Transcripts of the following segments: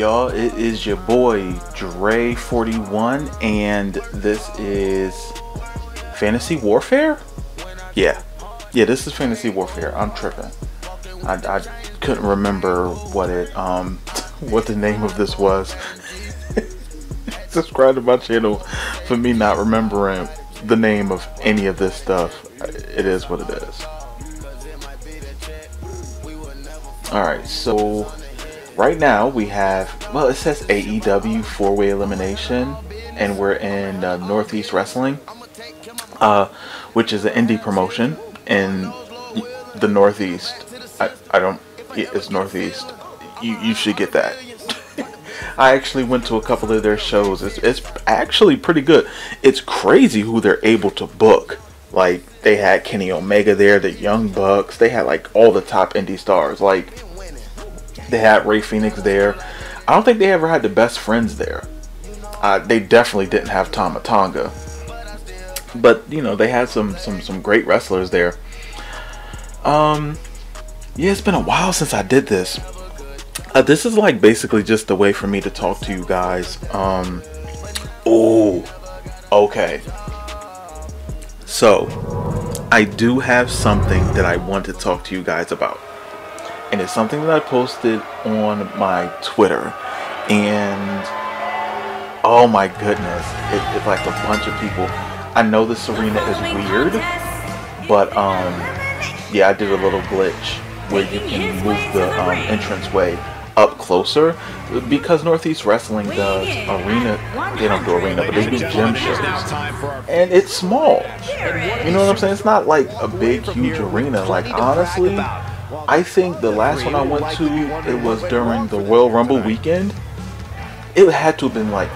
y'all? It is your boy Dre41, and this is Fantasy Warfare. Yeah, this is Fantasy Warfare. I'm tripping. I couldn't remember what it what the name of this was. Subscribe to my channel for me not remembering the name of any of this stuff. It is what it is. Alright, so right now we have, well, it says AEW 4-way elimination, and we're in Northeast Wrestling, which is an indie promotion in the Northeast. It's Northeast. You should get that. I actually went to a couple of their shows. It's actually pretty good. It's crazy who they're able to book. Like, they had Kenny Omega there, the Young Bucks. They had like all the top indie stars. Like, they had Ray Phoenix there. I don't think they ever had the Best Friends there. They definitely didn't have Tama Tonga. But, you know, they had some great wrestlers there. Yeah, it's been a while since I did this. This is like basically just a way for me to talk to you guys. Oh, okay. So, I do have something that I want to talk to you guys about. And it's something that I posted on my Twitter. And, oh my goodness, it's like a bunch of people. I know this arena is weird, but yeah, I did a little glitch where you can move the entranceway up closer, because Northeast Wrestling does arena. They don't do arena, but they do gym shows, and it's small. You know what I'm saying? It's not like a big, huge arena. Like, honestly, I think the last one I went to, it was during the Royal Rumble weekend. It had to have been like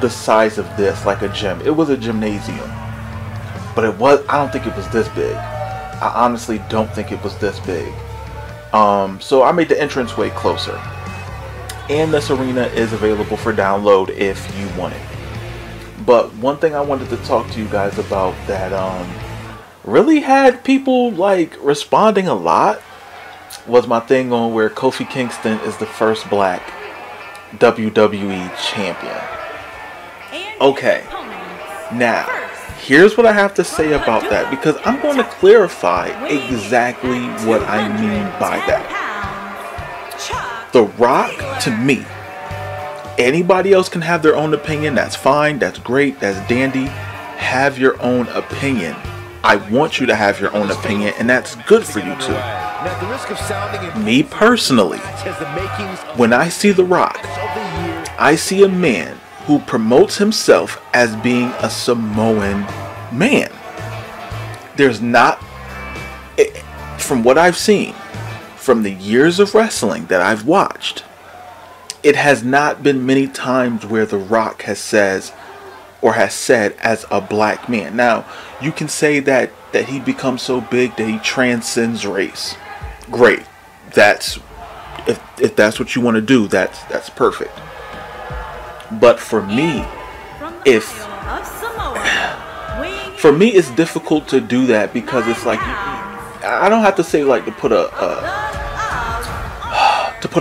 the size of this, like a gym. It was a gymnasium, but it was. I don't think it was this big. I honestly don't think it was this big. So I made the entranceway closer. And this arena is available for download if you want it. But one thing I wanted to talk to you guys about that really had people like responding a lot was my thing on where Kofi Kingston is the first black WWE champion. Okay, now here's what I have to say about that, because I'm going to clarify exactly what I mean by that. The Rock, to me, anybody else can have their own opinion. That's fine. That's great. That's dandy. Have your own opinion. I want you to have your own opinion, and that's good for you too. Me personally, when I see The Rock, I see a man who promotes himself as being a Samoan man. There's not, from what I've seen, from the years of wrestling that I've watched, it has not been many times where The Rock has said as a black man. Now, you can say that he becomes so big that he transcends race. Great. That's if that's what you want to do, that's perfect. But for me, it's difficult to do that, because it's like, I don't have to say like to put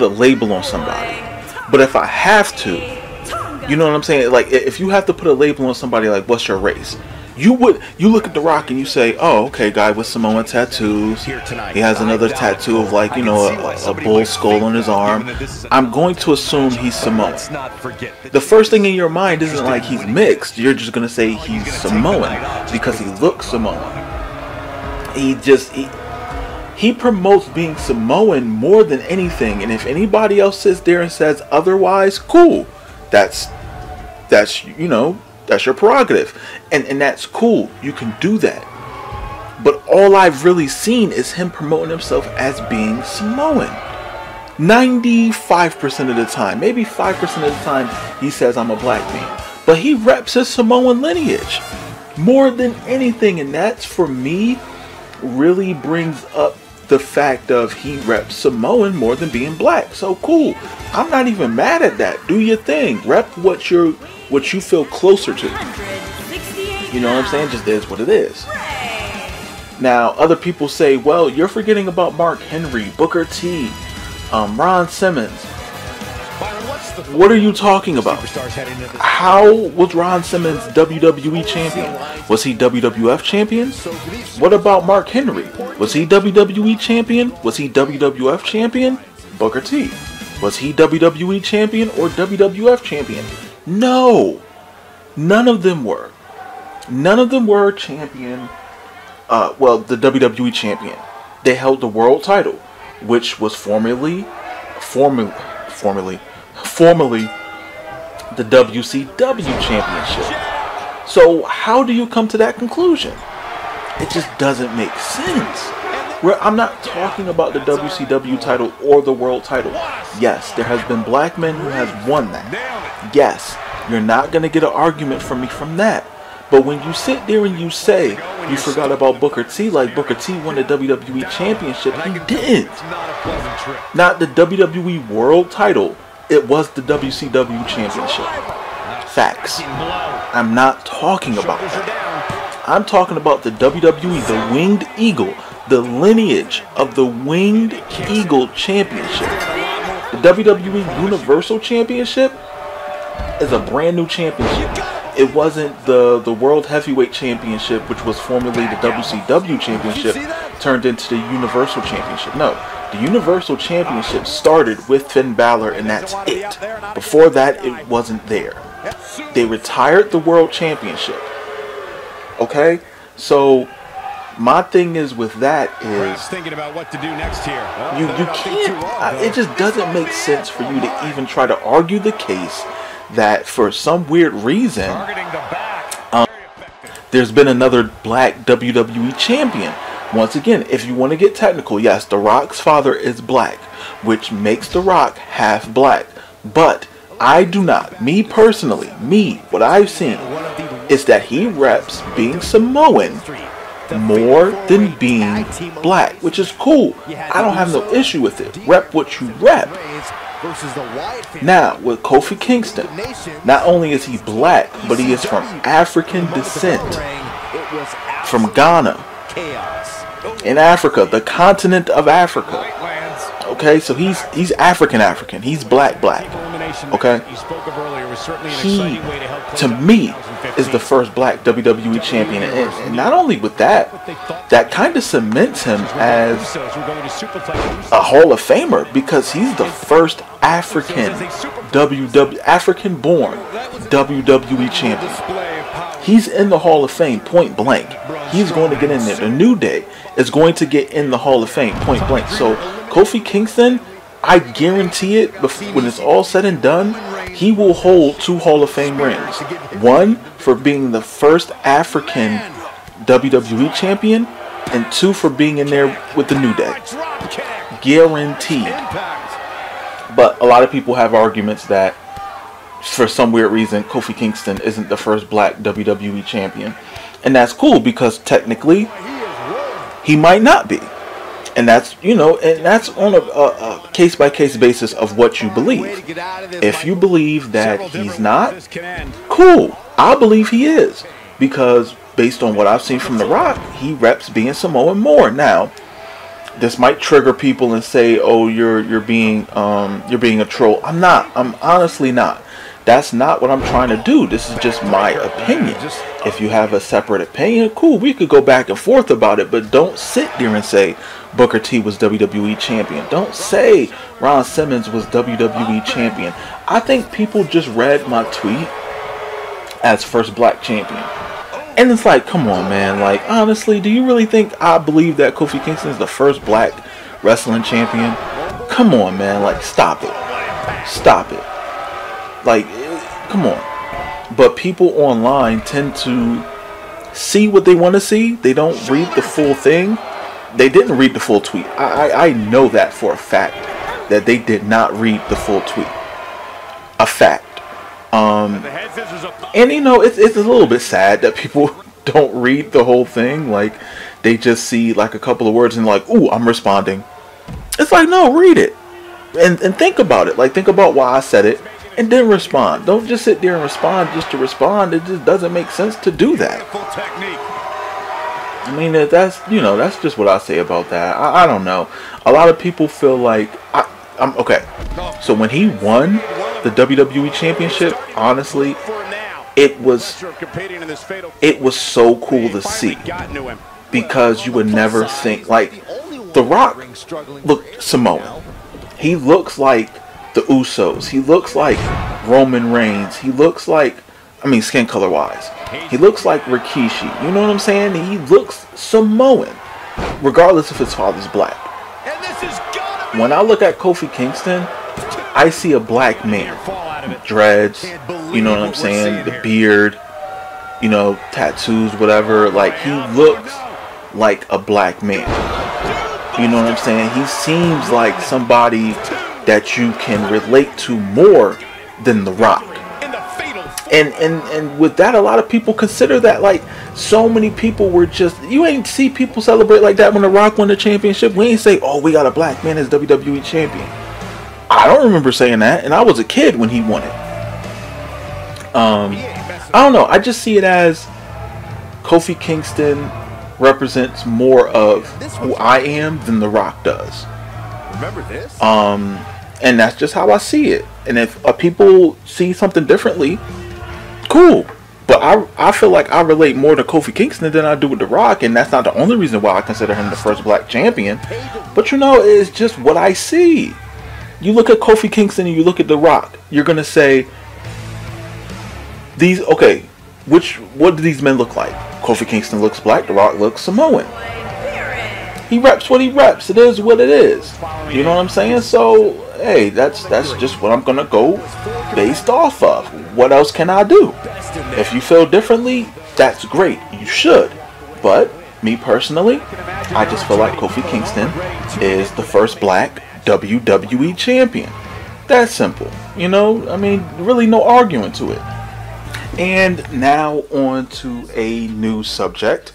a label on somebody, but if I have to, you know what I'm saying? Like, if you have to put a label on somebody, like, what's your race? You look at The Rock and you say, oh, okay, guy with Samoan tattoos. He has another tattoo of, like, you know, a bull skull on his arm. I'm going to assume he's Samoan. The first thing in your mind isn't like he's mixed. You're just going to say he's Samoan because he looks Samoan. He promotes being Samoan more than anything. And if anybody else sits there and says otherwise, cool. That's you know, that's your prerogative, and that's cool. You can do that. But all I've really seen is him promoting himself as being Samoan. 95% of the time, maybe 5% of the time, he says I'm a black man, but he reps his Samoan lineage more than anything, and that's, for me, really brings up the fact of he reps Samoan more than being black. So cool. I'm not even mad at that. Do your thing. Rep what you feel closer to. You know what I'm saying? Just is what it is. Now, other people say, well, you're forgetting about Mark Henry, Booker T, Ron Simmons. What are you talking about? How was Ron Simmons WWE champion? Was he WWF champion? What about Mark Henry? Was he WWE champion? Was he WWF champion? Booker T. Was he WWE champion or WWF champion? No. None of them were. None of them were champion. Well, the WWE champion. They held the world title, which was formerly the WCW championship. So how do you come to that conclusion? It just doesn't make sense. I'm not talking about the WCW title or the world title. Yes, there has been black men who has won that. Yes, you're not going to get an argument from me from that. But when you sit there and you say you forgot about Booker T, like Booker T won the WWE championship, he didn't. Not the WWE world title, it was the WCW championship. Facts. I'm not talking about that. I'm talking about the WWE, the Winged Eagle, the lineage of the Winged Eagle Championship. The WWE Universal Championship is a brand new championship. It wasn't the World Heavyweight Championship, which was formerly the WCW Championship, turned into the Universal Championship. No, the Universal Championship started with Finn Balor, and that's it. Before that, it wasn't there. They retired the World Championship. Okay? So my thing is with that is thinking about what to do next here. You can't. It just doesn't make sense for you to even try to argue the case that for some weird reason there's been another black WWE champion. Once again, if you want to get technical, yes, The Rock's father is black, which makes The Rock half black. But I do not, me personally, what I've seen is that he reps being Samoan more than being black, which is cool. I don't have no issue with it. Rep what you rep. Now, with Kofi Kingston, not only is he black, but he is from African descent. From Ghana. In Africa, the continent of Africa. Okay, so he's African. He's black. Okay? He, to me, is the first black WWE champion. And not only with that, that kind of cements him as a Hall of Famer, because he's the first African-born WWE champion. He's in the Hall of Fame, point blank. He's going to get in there. The New Day is going to get in the Hall of Fame, point blank. So Kofi Kingston, I guarantee it, when it's all said and done, he will hold 2 Hall of Fame rings. One for being the first African WWE champion, and 2 for being in there with the New Day. Guaranteed. But a lot of people have arguments that for some weird reason Kofi Kingston isn't the first black WWE champion. And that's cool, because technically he might not be. And that's, you know, and that's on a case-by-case basis of what you believe. If you believe that he's not, cool. I believe he is, because based on what I've seen from The Rock, he reps being Samoan more. Now, this might trigger people and say, "Oh, you're being a troll." I'm not. I'm honestly not. That's not what I'm trying to do. This is just my opinion. If you have a separate opinion, cool, we could go back and forth about it, but don't sit there and say Booker T was WWE champion. Don't say Ron Simmons was WWE champion. I think people just read my tweet as first black champion. And it's like, come on, man. Like, honestly, do you really think I believe that Kofi Kingston is the first black wrestling champion? Come on, man. Like, stop it. Stop it. Like, come on. But people online tend to see what they want to see. They don't read the full thing. They didn't read the full tweet. I know that for a fact, that they did not read the full tweet. A fact. And you know, it's a little bit sad that people don't read the whole thing. Like, they just see like a couple of words and like, ooh, I'm responding. It's like, no, read it. And think about it. Like, think about why I said it. And then respond. Don't just sit there and respond just to respond. It just doesn't make sense to do that. I mean, that's, you know, that's just what I say about that. I don't know. A lot of people feel like I'm okay. So when he won the WWE Championship, honestly, it was so cool to see, because you would never think, like, The Rock looked Samoan. He looks like the Usos. He looks like Roman Reigns. He looks like, I mean, skin color wise, he looks like Rikishi. You know what I'm saying? He looks Samoan, regardless if his father's black. When I look at Kofi Kingston, I see a black man. Dreads, you know what I'm saying? The beard, you know, tattoos, whatever. Like, he looks like a black man. You know what I'm saying? He seems like somebody that you can relate to more than The Rock. And with that, a lot of people consider that, like, so many people were just, you ain't see people celebrate like that when The Rock won the championship. We ain't say, oh, we got a black man as WWE champion. I don't remember saying that, and I was a kid when he won it. I don't know. I just see it as Kofi Kingston represents more of who I am than The Rock does. Remember this? And that's just how I see it. And if people see something differently, cool. But I feel like I relate more to Kofi Kingston than I do with The Rock, and that's not the only reason why I consider him the first black champion. But you know, it's just what I see. You look at Kofi Kingston and you look at The Rock, you're gonna say, okay, what do these men look like? Kofi Kingston looks black, The Rock looks Samoan. He reps what he reps. It is what it is. You know what I'm saying? So, hey, that's just what I'm gonna go based off of. What else can I do? If you feel differently, that's great. You should. But me personally, I just feel like Kofi Kingston is the first black WWE champion. That's simple. You know, I mean, really no arguing to it. And now on to a new subject.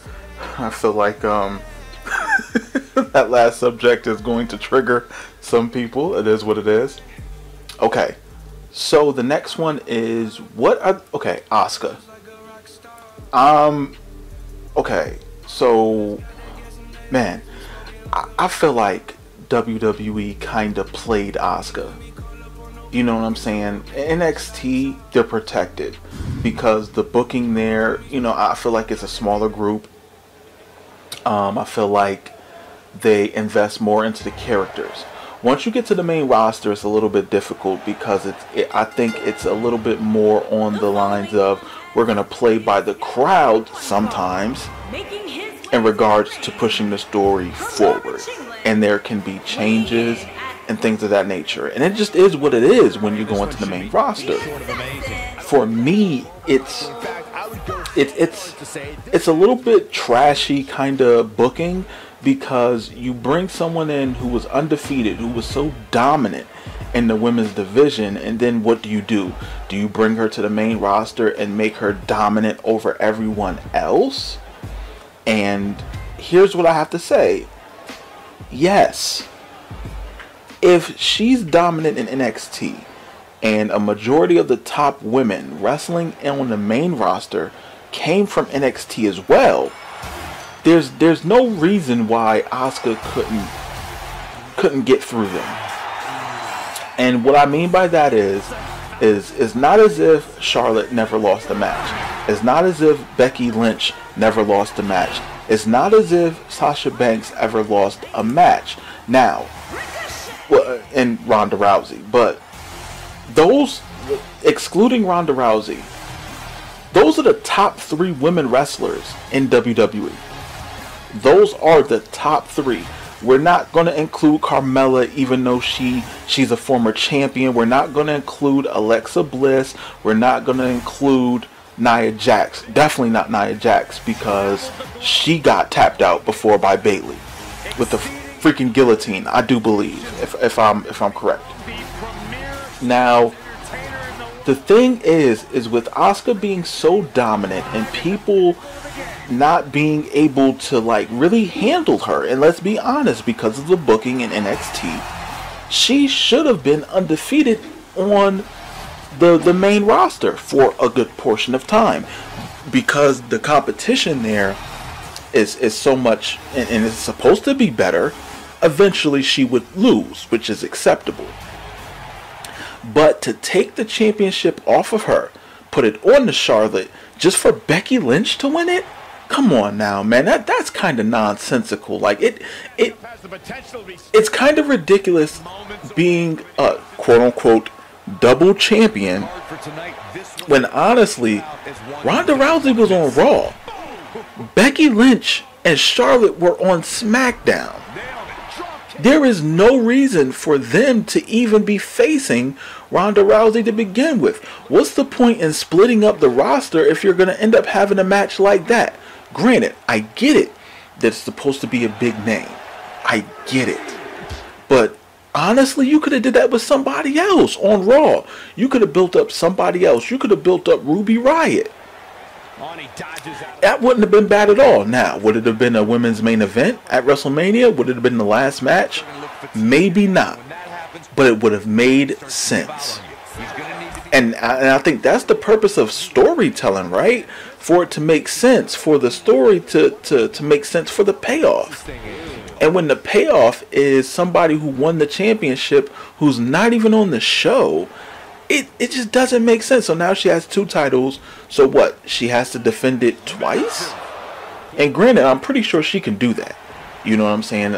I feel like that last subject is going to trigger some people. It is what it is. Okay, so the next one is okay, Asuka. Okay, so man, I feel like WWE kind of played Asuka. You know what I'm saying? NXT, they're protected because the booking there, you know, I feel like it's a smaller group. I feel like they invest more into the characters. Once you get to the main roster, it's a little bit difficult because I think it's a little bit more on the lines of we're going to play by the crowd sometimes in regards to pushing the story forward. And there can be changes and things of that nature. And it just is what it is when you go into the main roster. For me, it's a little bit trashy kind of booking because you bring someone in who was undefeated, who was so dominant in the women's division, and then what do? Do you bring her to the main roster and make her dominant over everyone else? And here's what I have to say. Yes, if she's dominant in NXT and a majority of the top women wrestling on the main roster came from NXT as well, there's no reason why Asuka couldn't get through them. And what I mean by that is not as if Charlotte never lost a match. It's not as if Becky Lynch never lost a match. It's not as if Sasha Banks ever lost a match. Now, and Ronda Rousey, but those, excluding Ronda Rousey, those are the top 3 women wrestlers in WWE. Those are the top 3. We're not going to include Carmella, even though she's a former champion. We're not going to include Alexa Bliss. We're not going to include Nia Jax. Definitely not Nia Jax, because she got tapped out before by Bayley with the freaking guillotine, I do believe, if I'm correct. Now, the thing is with Asuka being so dominant and people not being able to like really handle her, and let's be honest, because of the booking in NXT, she should have been undefeated on the main roster for a good portion of time, because the competition there is so much, and it's supposed to be better. Eventually she would lose, which is acceptable. But to take the championship off of her, put it on to Charlotte, just for Becky Lynch to win it? Come on now, man. That's kind of nonsensical. Like it's kind of ridiculous being a quote unquote double champion when honestly Ronda Rousey was on Raw. Becky Lynch and Charlotte were on SmackDown. There is no reason for them to even be facing Ronda Rousey to begin with. What's the point in splitting up the roster if you're going to end up having a match like that? Granted, I get it that it's supposed to be a big name. I get it. But honestly, you could have did that with somebody else on Raw. You could have built up somebody else. You could have built up Ruby Riott. That wouldn't have been bad at all. Now, would it have been a women's main event at WrestleMania? Would it have been the last match? Maybe not. But it would have made sense. And I think that's the purpose of storytelling, right? For it to make sense, for the story to make sense for the payoff. And when the payoff is somebody who won the championship who's not even on the show, it just doesn't make sense. So now she has 2 titles. So what? She has to defend it twice? And granted, I'm pretty sure she can do that. You know what I'm saying?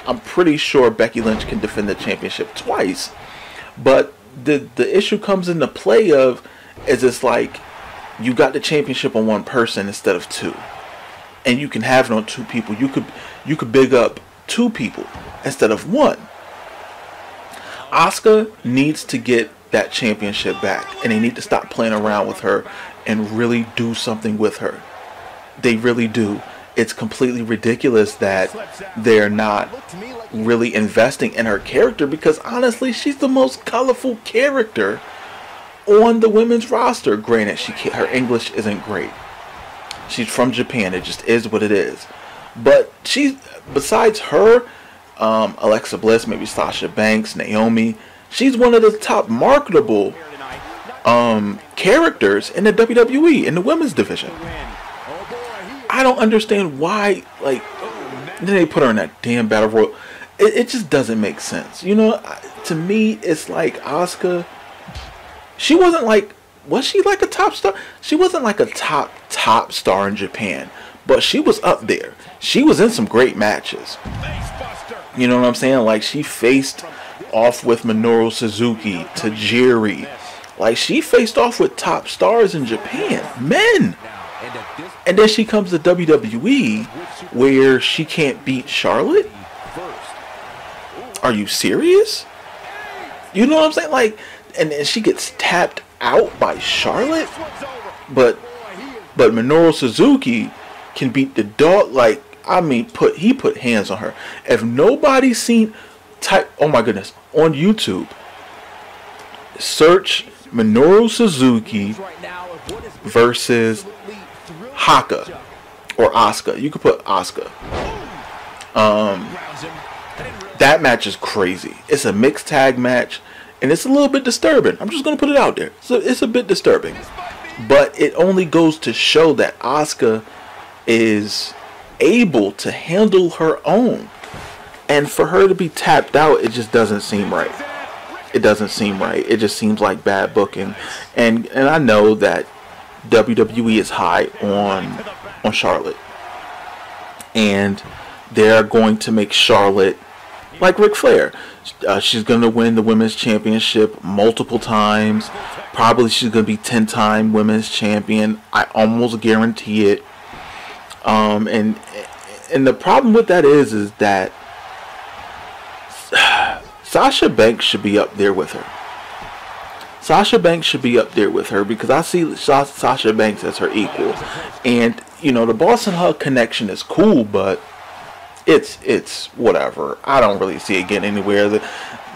I'm pretty sure Becky Lynch can defend the championship twice. But the issue comes into play of, is it's like you got the championship on one person instead of 2. And you can have it on 2 people. You could big up 2 people instead of 1. Asuka needs to get that championship back, and they need to stop playing around with her and really do something with her. They really do. It's completely ridiculous that they're not really investing in her character, because honestly, she's the most colorful character on the women's roster. Granted, her English isn't great. She's from Japan. It just is what it is. But besides her, Alexa Bliss, maybe Sasha Banks, Naomi, she's one of the top marketable characters in the WWE, in the women's division. I don't understand why, like, then they put her in that damn Battle Royal. It just doesn't make sense. You know, to me, it's like Asuka, she wasn't like, was she like a top star? She wasn't like a top star in Japan, but she was up there. She was in some great matches. You know what I'm saying? Like, she faced off with Minoru Suzuki, Tajiri. Like, she faced off with top stars in Japan, men. And then she comes to WWE where she can't beat Charlotte? Are you serious? You know what I'm saying? Like, and then she gets tapped out by Charlotte? But Minoru Suzuki can beat the dog. Like, I mean, he put hands on her. If nobody's seen, oh my goodness, on YouTube, search Minoru Suzuki versus Haka or Asuka. You could put Asuka. That match is crazy. It's a mixed tag match, and it's a little bit disturbing. I'm just gonna put it out there. So it's a bit disturbing, but it only goes to show that Asuka is able to handle her own, and for her to be tapped out, it just doesn't seem right. It doesn't seem right. It just seems like bad booking, and I know that WWE is high on Charlotte, and they're going to make Charlotte like Ric Flair. She's going to win the women's championship multiple times. Probably she's going to be 10-time women's champion. I almost guarantee it. And the problem with that is that Sasha Banks should be up there with her. Sasha Banks should be up there with her, because I see Sasha Banks as her equal. And, you know, the Boston Hug connection is cool, but it's whatever. I don't really see it getting anywhere. The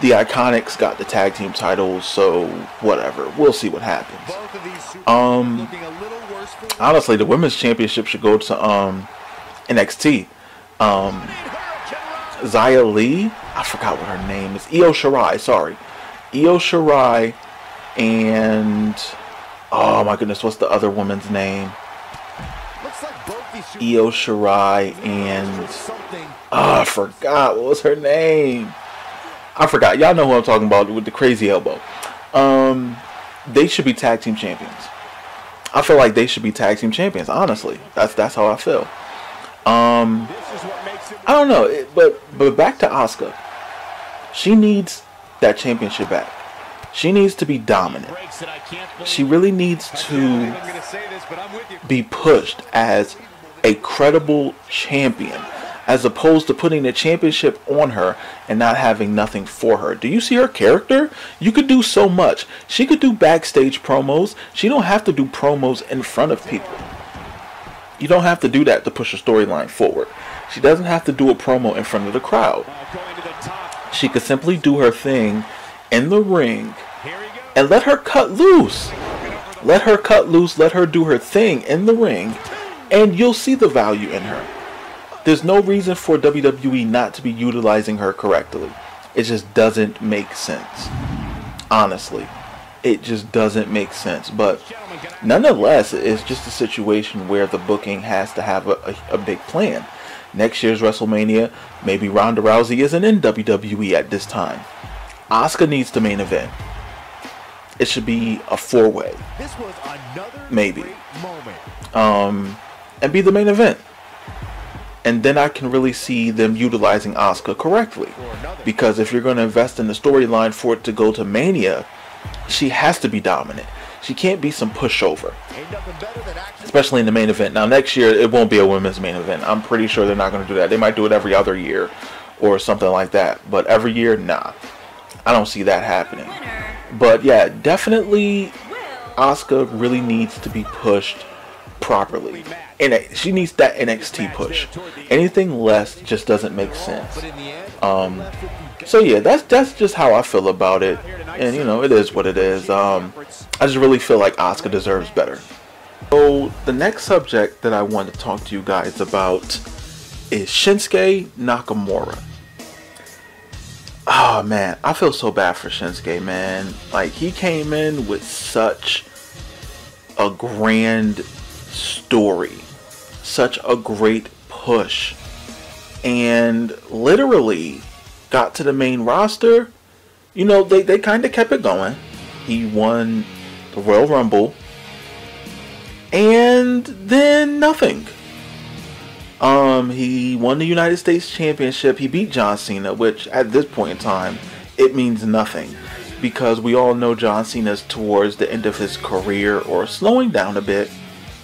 Iconics got the tag team titles, so whatever. We'll see what happens. Honestly, the women's championship should go to NXT. Xia Li, I forgot what her name is. Io Shirai, sorry. Io Shirai and, oh my goodness, what's the other woman's name? Io Shirai and, I forgot, what was her name? I forgot. Y'all know who I'm talking about with the crazy elbow. They should be tag team champions. I feel like they should be tag team champions. Honestly, that's how I feel. I don't know, but back to Asuka. She needs that championship back. She needs to be dominant. She really needs to be pushed as a credible champion, as opposed to putting the championship on her and not having nothing for her. Do you see her character? You could do so much. She could do backstage promos. She don't have to do promos in front of people. You don't have to do that to push a storyline forward. She doesn't have to do a promo in front of the crowd. She could simply do her thing in the ring and let her cut loose. Let her cut loose. Let her do her thing in the ring, and you'll see the value in her. There's no reason for WWE not to be utilizing her correctly. It just doesn't make sense. Honestly, it just doesn't make sense. But nonetheless, it's just a situation where the booking has to have a big plan. Next year's WrestleMania, maybe Ronda Rousey isn't in WWE at this time. Asuka needs the main event. It should be a 4-way. Maybe. And be the main event. And then I can really see them utilizing Asuka correctly. Because if you're going to invest in the storyline for it to go to Mania, she has to be dominant. She can't be some pushover. Especially in the main event. Now next year, it won't be a women's main event. I'm pretty sure they're not going to do that. They might do it every other year or something like that. But every year, nah. I don't see that happening. But yeah, definitely Asuka really needs to be pushed properly. And she needs that NXT push. Anything less just doesn't make sense. So yeah, that's just how I feel about it. And you know, it is what it is. I just really feel like Asuka deserves better. So the next subject that I want to talk to you guys about is Shinsuke Nakamura. Oh man, I feel so bad for Shinsuke, man. Like, he came in with such a grand story, such a great push, and literally got to the main roster. You know, they kind of kept it going. He won the Royal Rumble, and then nothing. He won the United States Championship. He beat John Cena, which at this point in time, it means nothing, because we all know John Cena's towards the end of his career or slowing down a bit.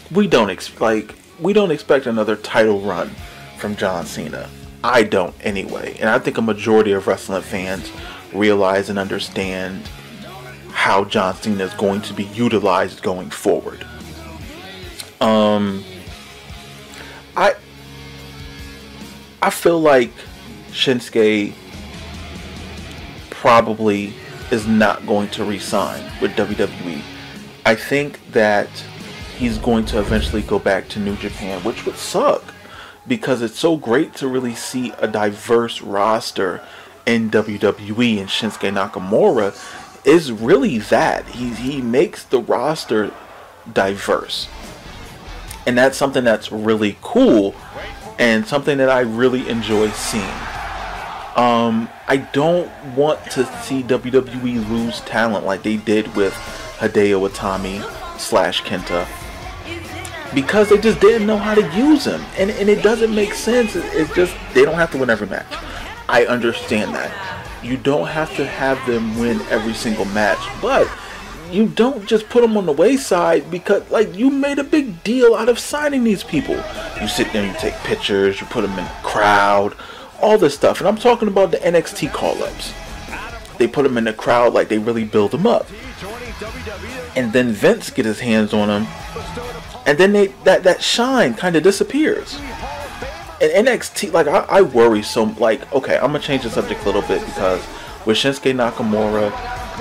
We don't expect another title run from John Cena. I don't anyway, and I think a majority of wrestling fans realize and understand how John Cena is going to be utilized going forward. I feel like Shinsuke probably is not going to re-sign with WWE. I think that he's going to eventually go back to New Japan, which would suck, because it's so great to really see a diverse roster in WWE, and Shinsuke Nakamura is really that. He makes the roster diverse, and that's something that's really cool and something that I really enjoy seeing. I don't want to see WWE lose talent like they did with Hideo Itami / Kenta, because they just didn't know how to use him, and it doesn't make sense. It's just, they don't have to win every match. I understand that. You don't have to have them win every single match, but you don't just put them on the wayside, because like, you made a big deal out of signing these people. You sit there and you take pictures, you put them in the crowd, all this stuff. And I'm talking about the NXT call-ups. They put them in the crowd, like, they really build them up. And then Vince get his hands on them, and then that shine kind of disappears. And NXT, like, I worry so, like, okay, I'm gonna change the subject a little bit, because with Shinsuke Nakamura,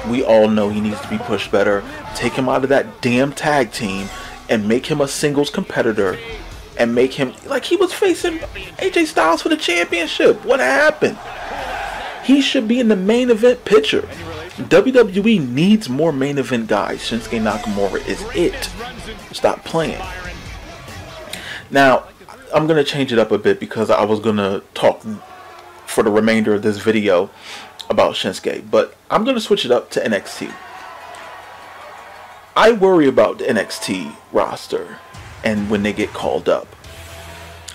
we all know he needs to be pushed better. Take him out of that damn tag team and make him a singles competitor, and make him, like, he was facing AJ Styles for the championship. What happened? He should be in the main event picture. WWE needs more main event guys. Shinsuke Nakamura is it. Stop playing. Now, I'm going to change it up a bit, because I was going to talk for the remainder of this video about Shinsuke, but I'm going to switch it up to NXT. I worry about the NXT roster and when they get called up.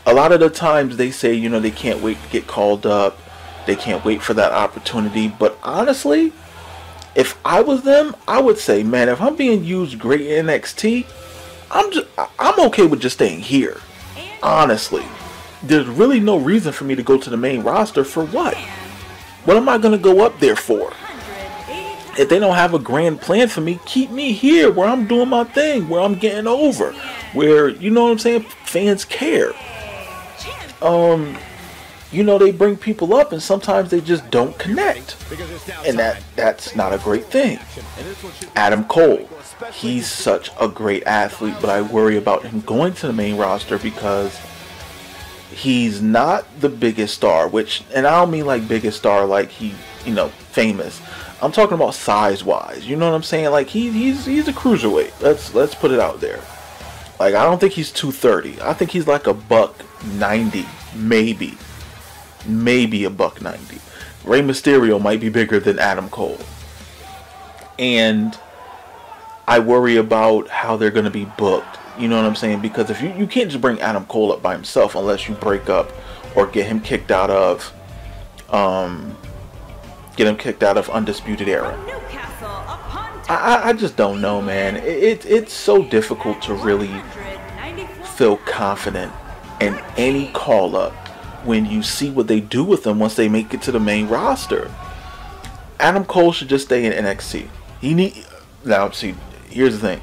A lot of the times they say, you know, they can't wait to get called up. They can't wait for that opportunity. But honestly, if I was them, I would say, man, if I'm being used great in NXT, I'm okay with just staying here. Honestly, there's really no reason for me to go to the main roster. For what? What am I going to go up there for? If they don't have a grand plan for me, keep me here where I'm doing my thing, where I'm getting over, where, you know what I'm saying, fans care. You know, they bring people up and sometimes they just don't connect. And that's not a great thing. Adam Cole, he's such a great athlete, but I worry about him going to the main roster because he's not the biggest star, and I don't mean like biggest star like he, you know, famous. I'm talking about size-wise. You know what I'm saying? Like he's a cruiserweight. Let's put it out there. Like I don't think he's 230. I think he's like a $190, maybe a $190. Rey Mysterio might be bigger than Adam Cole, and I worry about how they're going to be booked. You know what I'm saying? Because if you can't just bring Adam Cole up by himself unless you break up or get him kicked out of Undisputed Era. I just don't know, man. It's so difficult to really feel confident in any call up when you see what they do with them once they make it to the main roster. Adam Cole should just stay in NXT. Now see, here's the thing.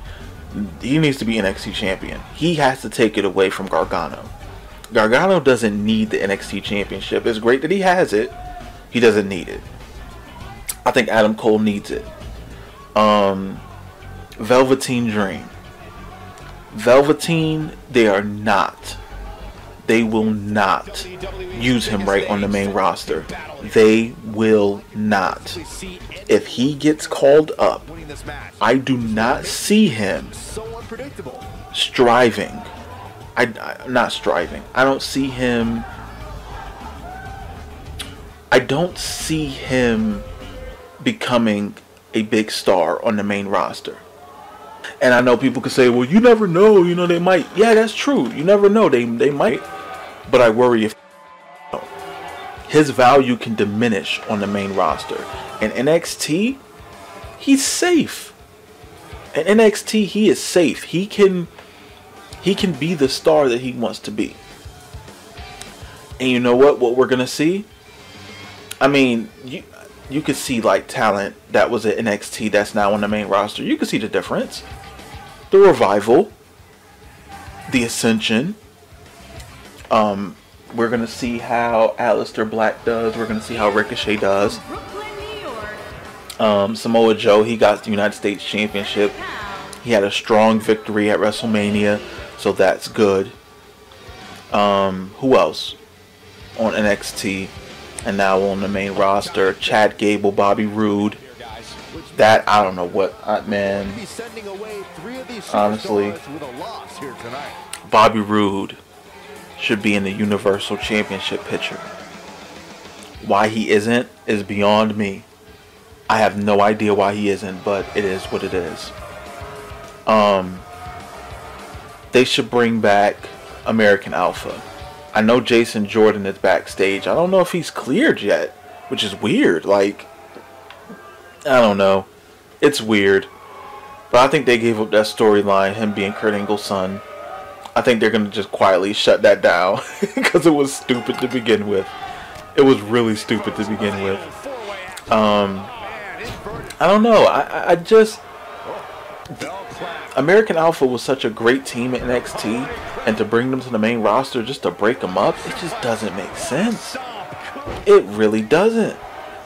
He needs to be NXT champion. He has to take it away from Gargano. Gargano doesn't need the NXT championship. It's great that he has it. He doesn't need it. I think Adam Cole needs it. Velveteen Dream. Velveteen, they will not use him right on the main roster. They will not. If he gets called up, I do not see him striving. Not striving. I don't see him becoming a big star on the main roster. And I know people could say, well, you never know, you know, they might. Yeah, that's true. You never know. They might. But I worry if his value can diminish on the main roster. In NXT, he's safe. In NXT, he is safe. He can be the star that he wants to be. And you know what we're going to see? I mean, you could see like talent that was at NXT that's now on the main roster. You can see the difference. The Revival, the Ascension. We're going to see how Aleister Black does. We're going to see how Ricochet does. Samoa Joe, he got the United States Championship. He had a strong victory at WrestleMania, so that's good. Who else on NXT and now on the main roster? Chad Gable, Bobby Roode. That, I don't know what, man. Honestly, Bobby Roode should be in the Universal Championship picture. Why he isn't is beyond me. I have no idea why he isn't, but it is what it is. They should bring back American Alpha. I know Jason Jordan is backstage. I don't know if he's cleared yet, which is weird. Like, I don't know. It's weird. But I think they gave up that storyline, him being Kurt Angle's son. I think they're going to just quietly shut that down because it was stupid to begin with. It was really stupid to begin with. I don't know. I just... American Alpha was such a great team at NXT, and to bring them to the main roster just to break them up, it just doesn't make sense. It really doesn't.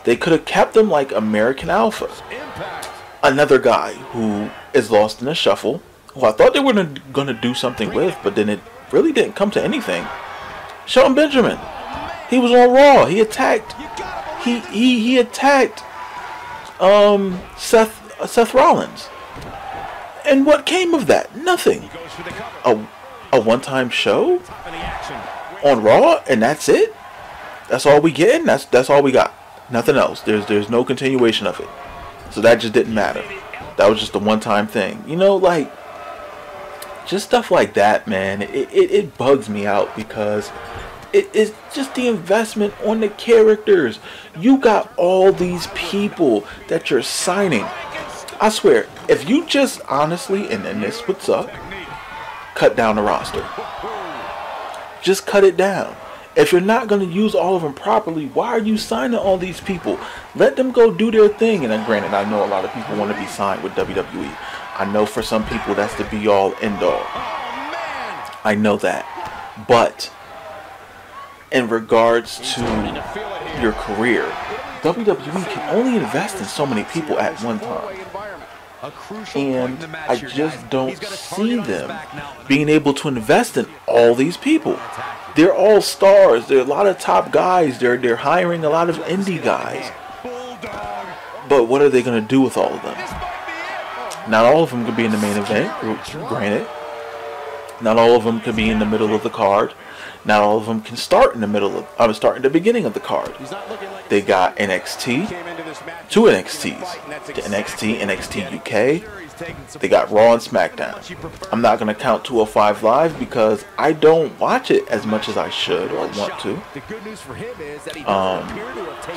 They could have kept them like American Alpha. Another guy who is lost in the shuffle, who I thought they were going to do something with, but then it really didn't come to anything. Shelton Benjamin. He was on Raw. He attacked. He attacked Seth Rollins. And what came of that? Nothing. A one-time show on Raw, and that's it. That's all we getting. That's all we got. Nothing else. There's no continuation of it. So that just didn't matter. That was just a one-time thing. You know, like, just stuff like that, man. It bugs me out because it's just the investment on the characters. You got all these people that you're signing. I swear, if you just honestly, and this would suck, cut down the roster. Just cut it down. If you're not going to use all of them properly, why are you signing all these people? Let them go do their thing. And then granted, I know a lot of people want to be signed with WWE. I know for some people that's the be-all, end-all. I know that. But in regards to your career, WWE can only invest in so many people at one time. And I just don't see them being able to invest in all these people. They're all stars. There are a lot of top guys. They're hiring a lot of indie guys. But what are they going to do with all of them? Not all of them could be in the main event, granted. Not all of them could be in the middle of the card. Not all of them can start in the start in the beginning of the card. They got NXT, 2 NXTs, the NXT, NXT UK. They got Raw and SmackDown. I'm not going to count 205 Live because I don't watch it as much as I should or want to.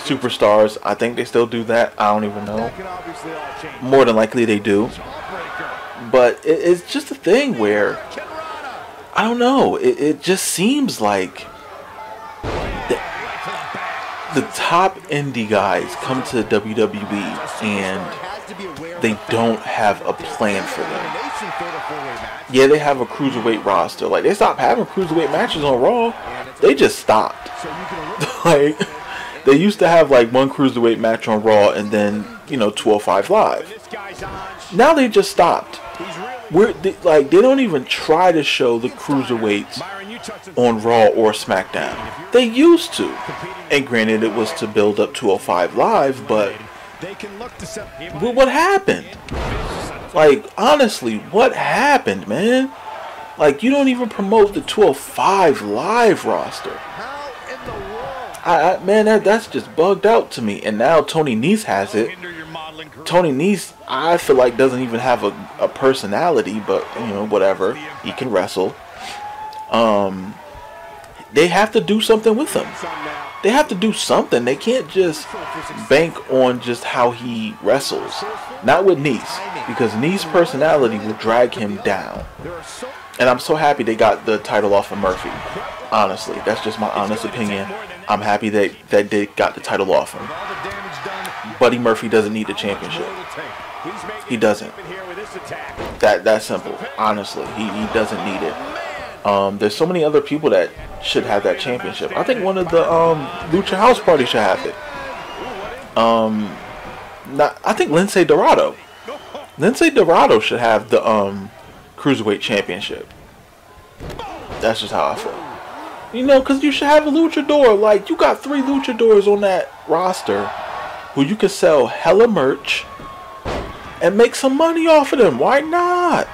Superstars, I think they still do that. I don't even know. More than likely they do. But it's just a thing where, I don't know, it just seems like the top indie guys come to WWE and they don't have a plan for them. Yeah, they have a cruiserweight roster. Like, they stopped having cruiserweight matches on Raw. They just stopped. Like, they used to have like one cruiserweight match on Raw and then, 205 Live. Now they just stopped. They don't even try to show the cruiserweights on Raw or SmackDown. They used to. And granted, it was to build up 205 Live, but what happened? Like, honestly, what happened, man? Like, you don't even promote the 205 Live roster. Man, that's just bugged out to me. And now Tony Nese has it. Tony Nese, I feel like, doesn't even have a personality, but, whatever. He can wrestle. They have to do something with him. They have to do something. They can't just bank on just how he wrestles. Not with Nese, because Nese's personality will drag him down. And I'm so happy they got the title off of Murphy. Honestly, that's just my honest opinion. I'm happy that they got the title off him. Buddy Murphy doesn't need the championship. He doesn't. That's simple. Honestly, he doesn't need it. There's so many other people that should have that championship. I think one of the Lucha House Party should have it. I think Lince Dorado. Lince Dorado should have the Cruiserweight Championship. That's just how I feel. Because you should have a luchador. Like, you got 3 luchadors on that roster who you can sell hella merch and make some money off of them. Why not?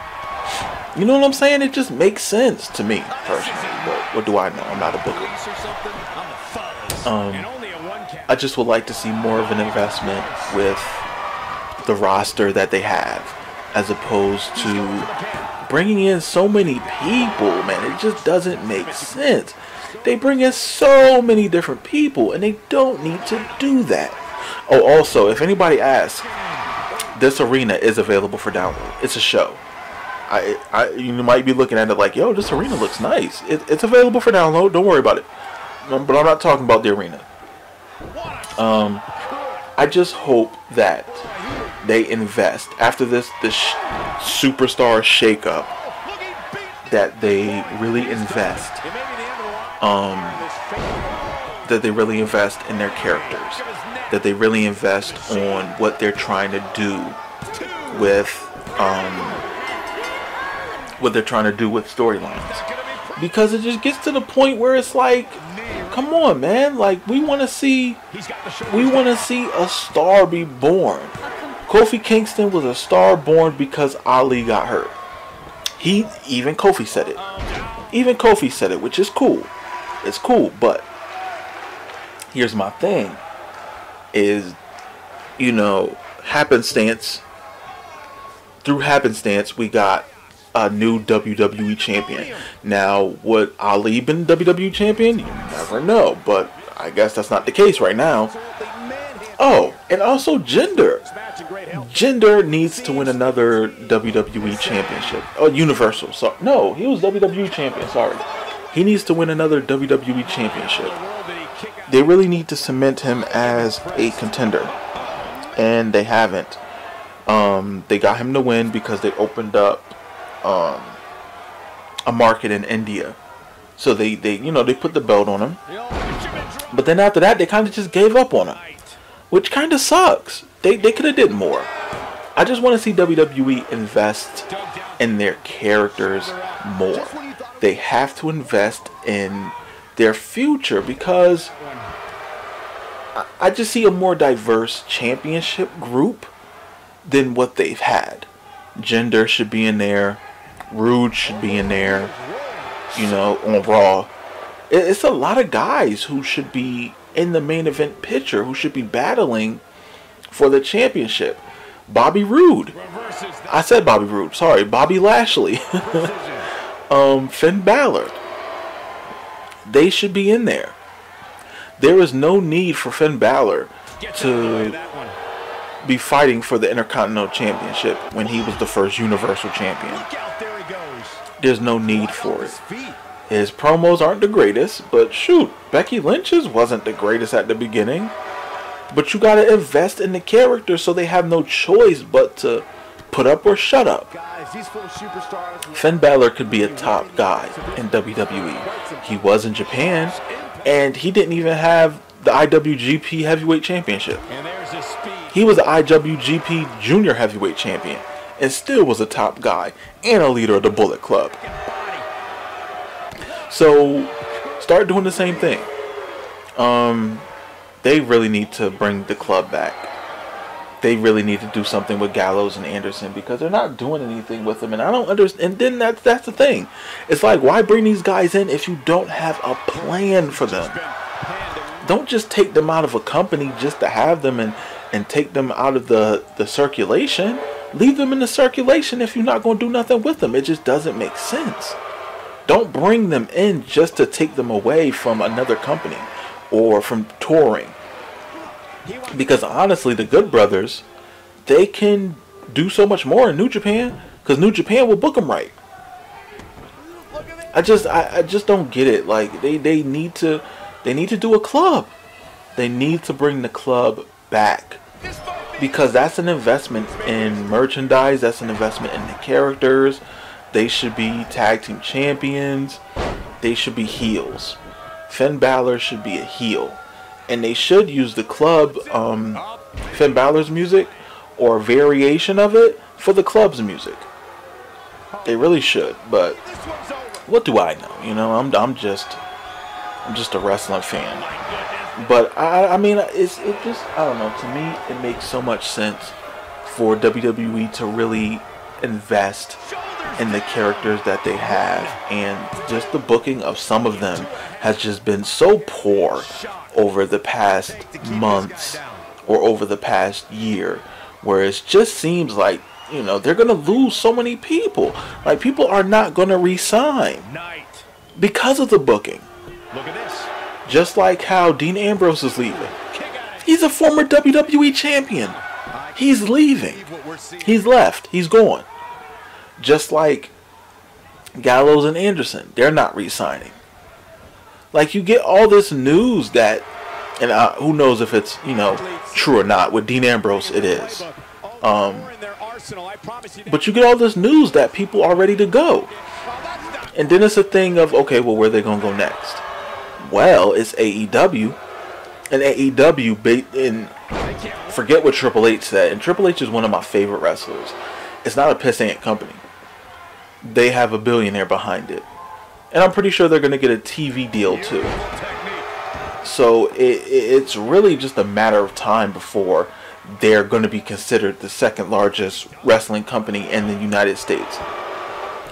You know what I'm saying? It just makes sense to me, personally. But what do I know? I'm not a booker. I just would like to see more of an investment with the roster that they have, as opposed to bringing in so many people, man. It just doesn't make sense. They bring in so many different people, and they don't need to do that. Oh, also, if anybody asks, this arena is available for download. It's a show. You might be looking at it like, yo, this arena looks nice. It's available for download. Don't worry about it. But I'm not talking about the arena. I just hope that they invest after this superstar shakeup. That they really invest. That they really invest in their characters. That they really invest on what they're trying to do with storylines. Because it just gets to the point where it's like, come on, man. Like, we want to see a star be born. Kofi Kingston was a star born because Ali got hurt. Even Kofi said it. Even Kofi said it, which is cool. It's cool, but here's my thing. Is, happenstance through happenstance, we got a new WWE champion. Now, would Ali been WWE champion? You never know, but I guess that's not the case right now. Oh, and also Jinder. Jinder needs to win another WWE championship. Oh, Universal. So, no, he was WWE champion. Sorry. He needs to win another WWE championship. They really need to cement him as a contender. And they haven't. They got him to win because they opened up a market in India. So they put the belt on him. But then after that, they kind of just gave up on him. Which kind of sucks. They could have did more. I just want to see WWE invest in their characters more. They have to invest in their future because I just see a more diverse championship group than what they've had. Jinder should be in there. Rude should be in there. On Raw. It's a lot of guys who should be in the main event picture, who should be battling for the championship. Bobby Roode. I said Bobby Roode. Sorry, Bobby Lashley. Finn Balor. They should be in there. There is no need for Finn Balor to be fighting for the Intercontinental Championship when he was the first Universal Champion. There's no need for it. His promos aren't the greatest, but shoot, Becky Lynch's wasn't the greatest at the beginning. But you gotta invest in the character so they have no choice but to put up or shut up. Finn Balor could be a top guy in WWE. He was in Japan, and he didn't even have the IWGP Heavyweight Championship. He was the IWGP Junior Heavyweight Champion, and still was a top guy and a leader of the Bullet Club. So, start doing the same thing. They really need to bring the club back. They really need to do something with Gallows and Anderson because they're not doing anything with them, and I don't understand. And then that's the thing. It's like, why bring these guys in if you don't have a plan for them? Don't just take them out of a company just to have them and take them out of the circulation. Leave them in the circulation if you're not going to do nothing with them. It just doesn't make sense. Don't bring them in just to take them away from another company or from touring. Because honestly, the Good Brothers, they can do so much more in New Japan because New Japan will book them right. I just don't get it. Like they need to do a club. They need to bring the club back because that's an investment in merchandise. That's an investment in the characters. They should be tag team champions. They should be heels. Finn Balor should be a heel. And they should use the club, Finn Balor's music, or a variation of it, for the club's music. They really should. But what do I know? I'm just a wrestling fan. But I mean, it just, I don't know. To me, it makes so much sense for WWE to really invest in the characters that they have, and just the booking of some of them has just been so poor over the past months or over the past year, where it just seems like they're gonna lose so many people. Like, people are not gonna re-sign because of the booking. Look at this. Just like how Dean Ambrose is leaving. He's a former WWE champion. He's leaving. He's left. He's gone. Just like Gallows and Anderson, they're not re-signing. Like, you get all this news that, and who knows if it's true or not. With Dean Ambrose, it is. But you get all this news that people are ready to go, and then it's a thing of, okay, well, where are they gonna go next? Well, it's AEW, and AEW, forget what Triple H said. And Triple H is one of my favorite wrestlers. It's not a pissant company. They have a billionaire behind it. And I'm pretty sure they're going to get a TV deal too. So it's really just a matter of time before they're going to be considered the second largest wrestling company in the United States.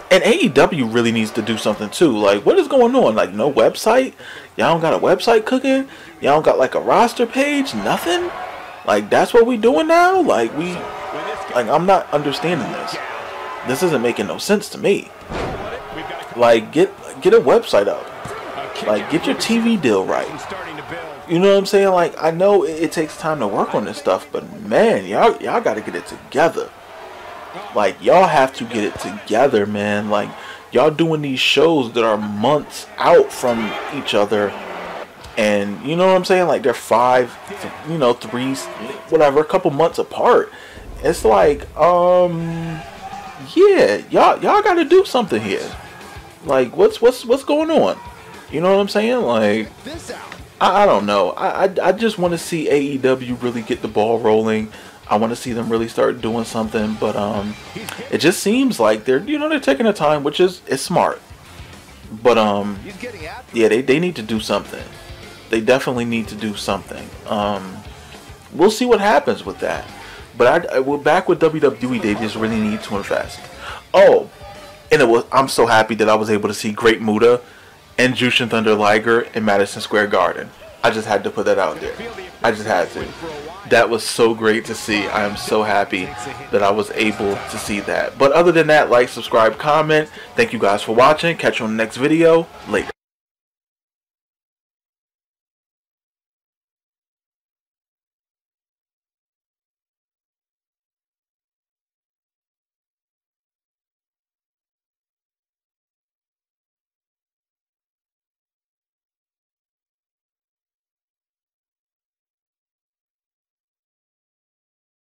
And AEW really needs to do something too. Like, what is going on? Like, no website? Y'all don't got a website cooking? Y'all don't got like a roster page? Nothing? Like, that's what we doing now? Like, Like, I'm not understanding this. This isn't making no sense to me. Like, get a website up. Like, get your TV deal right. You know what I'm saying? Like, I know it takes time to work on this stuff, but man, y'all got to get it together. Like, y'all have to get it together, man. Like, y'all doing these shows that are months out from each other, and you know what I'm saying? Like, they're 5, you know, 3, whatever, a couple months apart. It's like, yeah, y'all got to do something here. Like, what's going on? You know what I'm saying? Like, I don't know. I just want to see AEW really get the ball rolling. I want to see them really start doing something, but it just seems like they're taking their time, which is smart. But yeah, they need to do something. They definitely need to do something. We'll see what happens with that. But we're back with WWE. They just really need to invest. Oh, and I'm so happy that I was able to see Great Muta and Jushin Thunder Liger in Madison Square Garden. I just had to put that out there. I just had to. That was so great to see. I am so happy that I was able to see that. But other than that, like, subscribe, comment. Thank you guys for watching. Catch you on the next video. Later.